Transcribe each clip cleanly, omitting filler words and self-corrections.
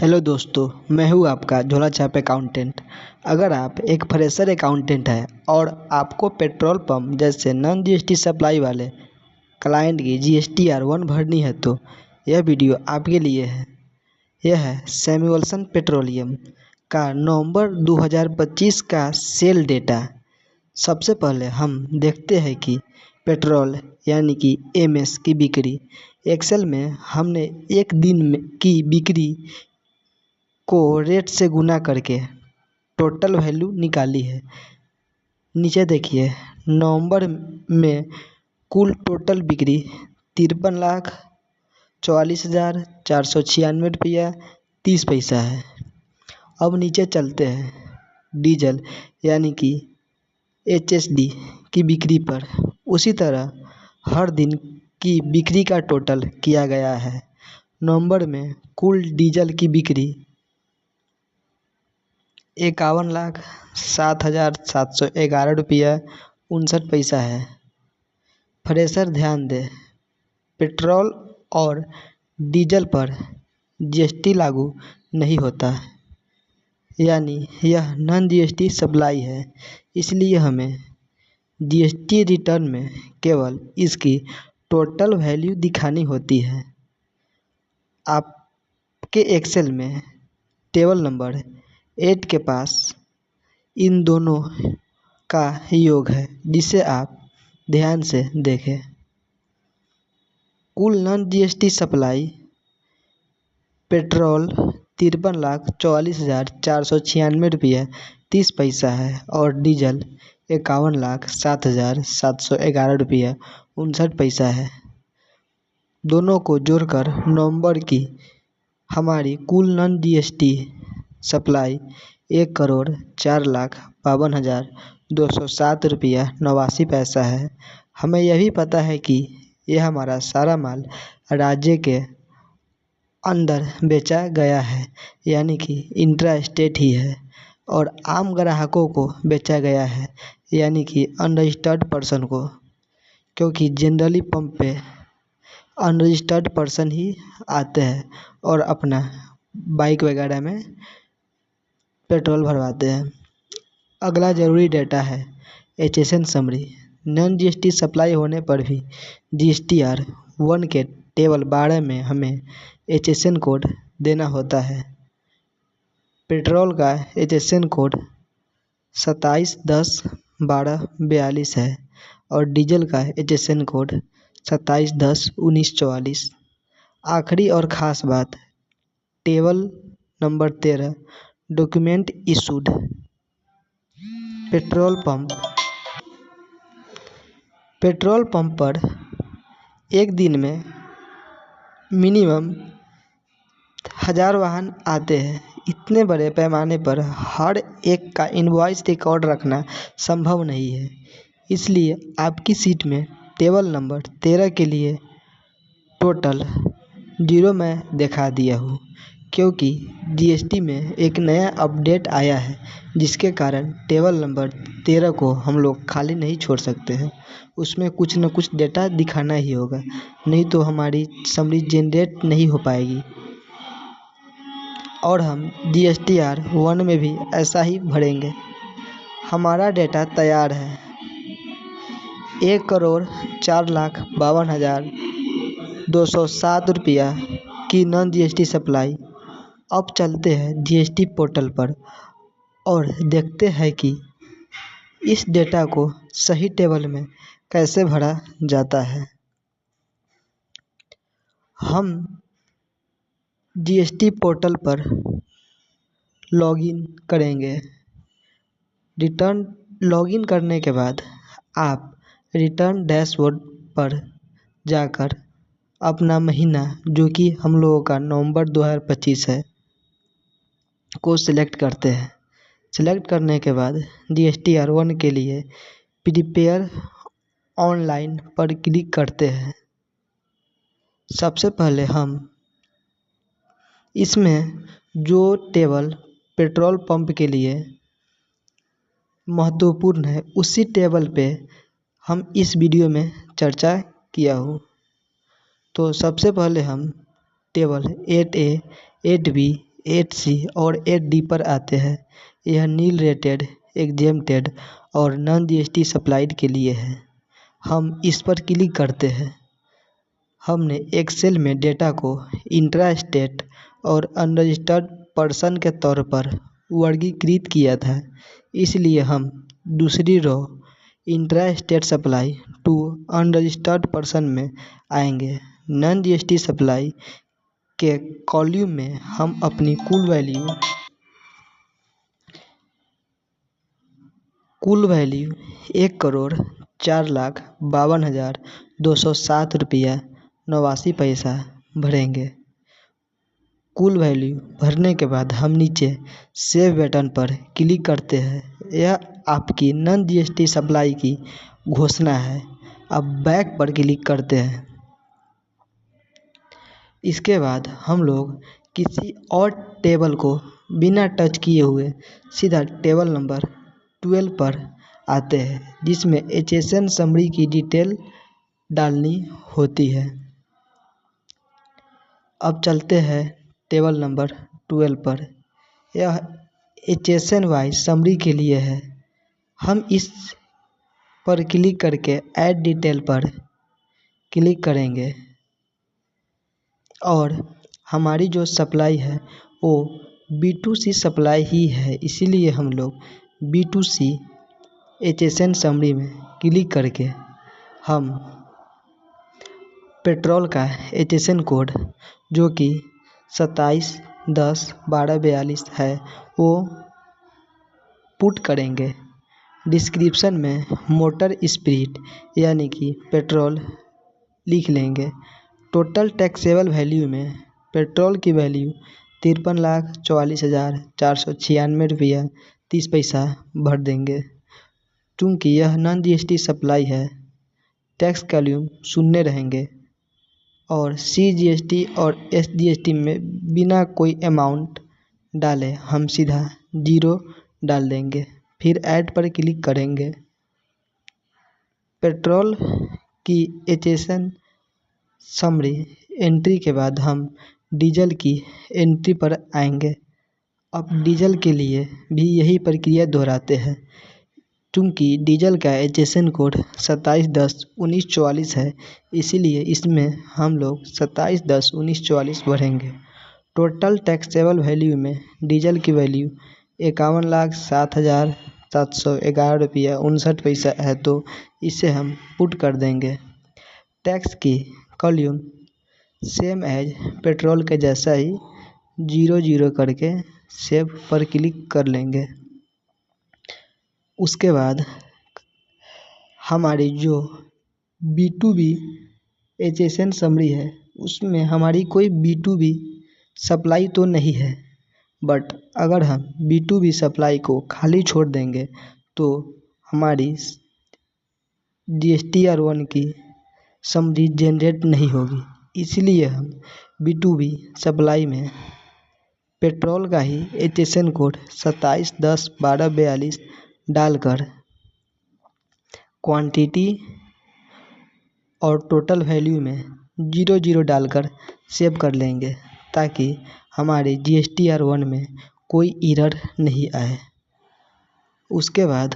Hello दोस्तों, मैं हूं आपका झोला छाप अकाउंटेंट। अगर आप एक फ्रेशर अकाउंटेंट हैं और आपको पेट्रोल पंप जैसे नॉन जीएसटी सप्लाई वाले क्लाइंट की GSTR-1 भरनी है तो यह वीडियो आपके लिए है। यह है सैमुअल्सन पेट्रोलियम का नवंबर 2025 का सेल डेटा। सबसे पहले हम देखते हैं कि पेट्रोल यानी कि MS की बिक्री। एक्सेल में हमने एक दिन की बिक्री को रेट से गुना करके टोटल वैल्यू निकाली है। नीचे देखिए, नवंबर में कुल टोटल बिक्री 53,44,496 रुपया 30 पैसा है। अब नीचे चलते हैं डीजल यानी कि HSD की बिक्री पर। उसी तरह हर दिन की बिक्री का टोटल किया गया है। नवंबर में कुल डीजल की बिक्री 51,07,711 रुपया 59 पैसा है। फ्रेशर ध्यान दें, पेट्रोल और डीजल पर GST लागू नहीं होता, यानी यह नॉन GST सप्लाई है। इसलिए हमें GST रिटर्न में केवल इसकी टोटल वैल्यू दिखानी होती है। आपके एक्सेल में टेबल नंबर 8 के पास इन दोनों का योग है, जिसे आप ध्यान से देखें। कुल नॉन GST सप्लाई पेट्रोल 53,44,496 रुपया 30 पैसा है और डीजल 51,07,711 रुपया 59 पैसा है। दोनों को जोड़कर नवंबर की हमारी कुल नॉन GST सप्लाई 1,04,52,207 रुपया 89 पैसा है। हमें यह भी पता है कि यह हमारा सारा माल राज्य के अंदर बेचा गया है, यानी कि इंट्रा स्टेट ही है, और आम ग्राहकों को बेचा गया है, यानी कि अनरजिस्टर्ड पर्सन को, क्योंकि जनरली पंप पे अनरजिस्टर्ड पर्सन ही आते हैं और अपना बाइक वगैरह में पेट्रोल भरवाते हैं। अगला ज़रूरी डेटा है HSN summary. Non GST supply होने पर भी GSTR-1 के टेबल 12 में हमें HSN कोड देना होता है। पेट्रोल का HSN कोड 27101242 है और डीजल का HSN कोड 27101944। आखिरी और ख़ास बात, table number 13 document issued. Petrol pump पर एक दिन में मिनिमम 1000 वाहन आते हैं। इतने बड़े पैमाने पर हर एक का इनवॉइस रिकॉर्ड रखना संभव नहीं है। इसलिए आपकी सीट में टेबल नंबर 13 के लिए टोटल 0 मैं दिखा दिया हूँ, क्योंकि GST में एक नया अपडेट आया है, जिसके कारण टेबल नंबर 13 को हम लोग खाली नहीं छोड़ सकते हैं। उसमें कुछ न कुछ डेटा दिखाना ही होगा, नहीं तो हमारी समरी जनरेट नहीं हो पाएगी। और हम GSTR-1 में भी ऐसा ही भरेंगे। हमारा डेटा तैयार है। 1,04,52,207 रुपया की नॉन GST सप्लाई। अब चलते हैं GST पोर्टल पर और देखते हैं कि इस डेटा को सही टेबल में कैसे भरा जाता है। हम GST पोर्टल पर लॉगिन करेंगे। लॉगिन करने के बाद आप रिटर्न डैशबोर्ड पर जाकर अपना महीना, जो कि हम लोगों का नवंबर 2025 है, को सिलेक्ट करते हैं। सिलेक्ट करने के बाद GSTR-1 के लिए प्रिपेयर ऑनलाइन पर क्लिक करते हैं। सबसे पहले हम इसमें जो टेबल पेट्रोल पंप के लिए महत्वपूर्ण है, उसी टेबल पे हम इस वीडियो में चर्चा किया हूँ। तो सबसे पहले हम टेबल 8A, 8B, 8C और 8D पर आते हैं। यह नील रेटेड, एग्जेम्प्टेड और नॉन जीएसटी सप्लाइड के लिए है। हम इस पर क्लिक करते हैं। हमने एक्सेल में डेटा को इंट्रा स्टेट और अनरजिस्टर्ड पर्सन के तौर पर वर्गीकृत किया था, इसलिए हम दूसरी row intra state supply to unregistered person में आएंगे। नॉन जीएसटी सप्लाई के कॉलम में हम अपनी कुल वैल्यू 1,04,52,207 रुपया 89 पैसा भरेंगे। कुल वैल्यू भरने के बाद हम नीचे सेव बटन पर क्लिक करते हैं। यह आपकी नॉन जीएसटी सप्लाई की घोषणा है। अब बैक पर क्लिक करते हैं। इसके बाद हम लोग किसी और टेबल को बिना टच किए हुए सीधा टेबल नंबर 12 पर आते हैं, जिसमें HSN समरी की डिटेल डालनी होती है। अब चलते हैं टेबल नंबर 12 पर। यह HSN वाइज समरी के लिए है। हम इस पर क्लिक करके ऐड डिटेल पर क्लिक करेंगे और हमारी जो सप्लाई है वो B2C सप्लाई ही है, इसीलिए हम लोग B2C HSN समरी में क्लिक करके हम पेट्रोल का HSN कोड जो कि 27101242 है वो पुट करेंगे। डिस्क्रिप्शन में मोटर स्पिरिट यानी कि पेट्रोल लिख लेंगे। टोटल टैक्सेबल वैल्यू में पेट्रोल की वैल्यू 53,44,496 रुपया 30 पैसा भर देंगे। चूँकि यह नॉन जीएसटी सप्लाई है, टैक्स कॉलम शून्य रहेंगे और CGST और SGST में बिना कोई अमाउंट डाले हम सीधा 0 डाल देंगे। फिर ऐड पर क्लिक करेंगे। पेट्रोल की HSN समरी एंट्री के बाद हम डीजल की एंट्री पर आएंगे। अब डीजल के लिए भी यही प्रक्रिया दोहराते हैं। चूँकि डीजल का HSN कोड 27101944 है, इसीलिए इसमें हम लोग 27101944 भरेंगे। टोटल टैक्सेबल वैल्यू में डीजल की वैल्यू 51,07,711 रुपया 59 पैसा है, तो इसे हम पुट कर देंगे। टैक्स की कॉलम सेम एज पेट्रोल के जैसा ही 00 करके सेव पर क्लिक कर लेंगे। उसके बाद हमारी जो B2B HSN समरी है उसमें हमारी कोई B2B सप्लाई तो नहीं है, बट अगर हम B2B सप्लाई को खाली छोड़ देंगे तो हमारी GSTR1 की समरी जनरेट नहीं होगी। इसलिए हम B2B सप्लाई में पेट्रोल का ही HSN कोड 27101242 डालकर क्वांटिटी और टोटल वैल्यू में 00 डालकर सेव कर लेंगे, ताकि हमारे GSTR1 में कोई एरर नहीं आए। उसके बाद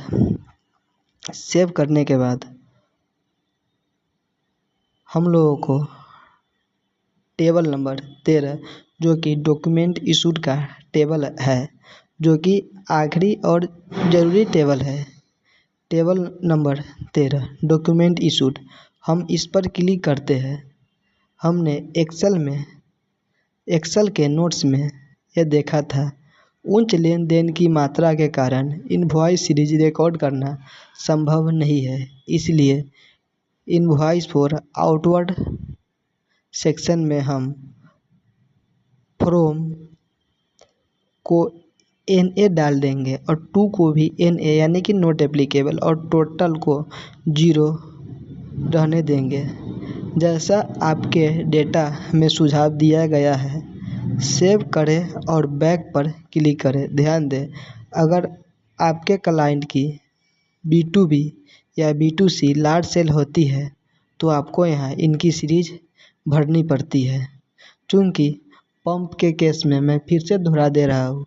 सेव करने के बाद हम लोगों को टेबल नंबर 13 जो कि डॉक्यूमेंट इशूड का टेबल है, जो कि आखिरी और ज़रूरी टेबल है। टेबल नंबर 13 डॉक्यूमेंट इशूड, हम इस पर क्लिक करते हैं। हमने एक्सेल के नोट्स में यह देखा था, उच्च लेन देन की मात्रा के कारण इनवॉइस सीरीज रिकॉर्ड करना संभव नहीं है, इसलिए इनवॉइस फॉर आउटवर्ड सेक्शन में हम फ्रॉम को NA डाल देंगे और टू को भी NA यानी कि नॉट एप्लीकेबल और टोटल को 0 रहने देंगे। जैसा आपके डेटा में सुझाव दिया गया है, सेव करें और बैक पर क्लिक करें। ध्यान दें, अगर आपके क्लाइंट की B2B या B2C लार्ज सेल होती है तो आपको यहाँ इनकी सीरीज भरनी पड़ती है। चूँकि पंप के केस में मैं फिर से दोहरा दे रहा हूँ,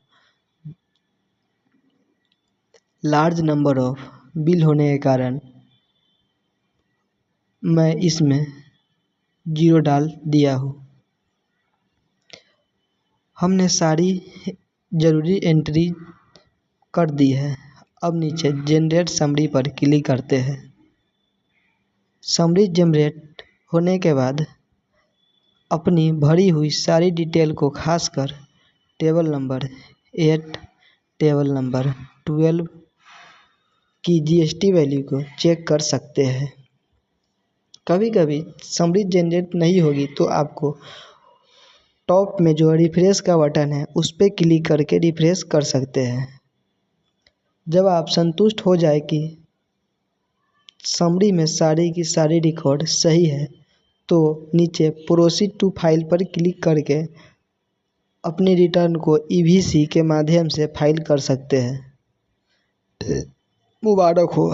लार्ज नंबर ऑफ बिल होने के कारण मैं इसमें 0 डाल दिया हूँ। हमने सारी ज़रूरी एंट्री कर दी है। अब नीचे जनरेट समरी पर क्लिक करते हैं। समरी जनरेट होने के बाद अपनी भरी हुई सारी डिटेल को खासकर टेबल नंबर 8, टेबल नंबर 12 की जीएसटी वैल्यू को चेक कर सकते हैं। कभी कभी समरी जनरेट नहीं होगी तो आपको टॉप में जो रिफ्रेश का बटन है उस पर क्लिक करके रिफ्रेश कर सकते हैं। जब आप संतुष्ट हो जाए कि समरी में सारी की सारी रिकॉर्ड सही है तो नीचे प्रोसीड टू फाइल पर क्लिक करके अपनी रिटर्न को ईवीसी के माध्यम से फाइल कर सकते हैं। मुबारक हो,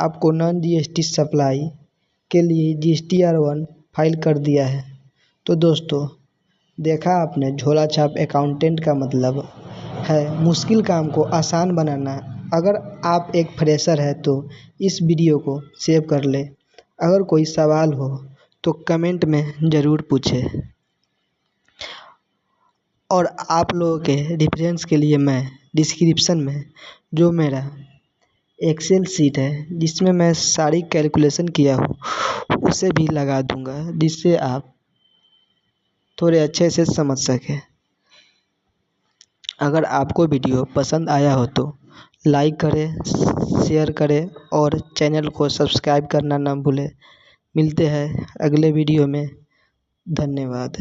आपको नॉन जीएसटी सप्लाई के लिए GSTR1 फाइल कर दिया है। तो दोस्तों, देखा आपने, झोला छाप अकाउंटेंट का मतलब है मुश्किल काम को आसान बनाना। अगर आप एक फ्रेशर है तो इस वीडियो को सेव कर ले। अगर कोई सवाल हो तो कमेंट में ज़रूर पूछें। और आप लोगों के रेफरेंस के लिए मैं डिस्क्रिप्शन में जो मेरा एक्सेल शीट है जिसमें मैं सारी कैलकुलेशन किया हूँ उसे भी लगा दूंगा, जिससे आप थोड़े अच्छे से समझ सकें। अगर आपको वीडियो पसंद आया हो तो लाइक करें, शेयर करें और चैनल को सब्सक्राइब करना ना भूलें। मिलते हैं अगले वीडियो में। धन्यवाद।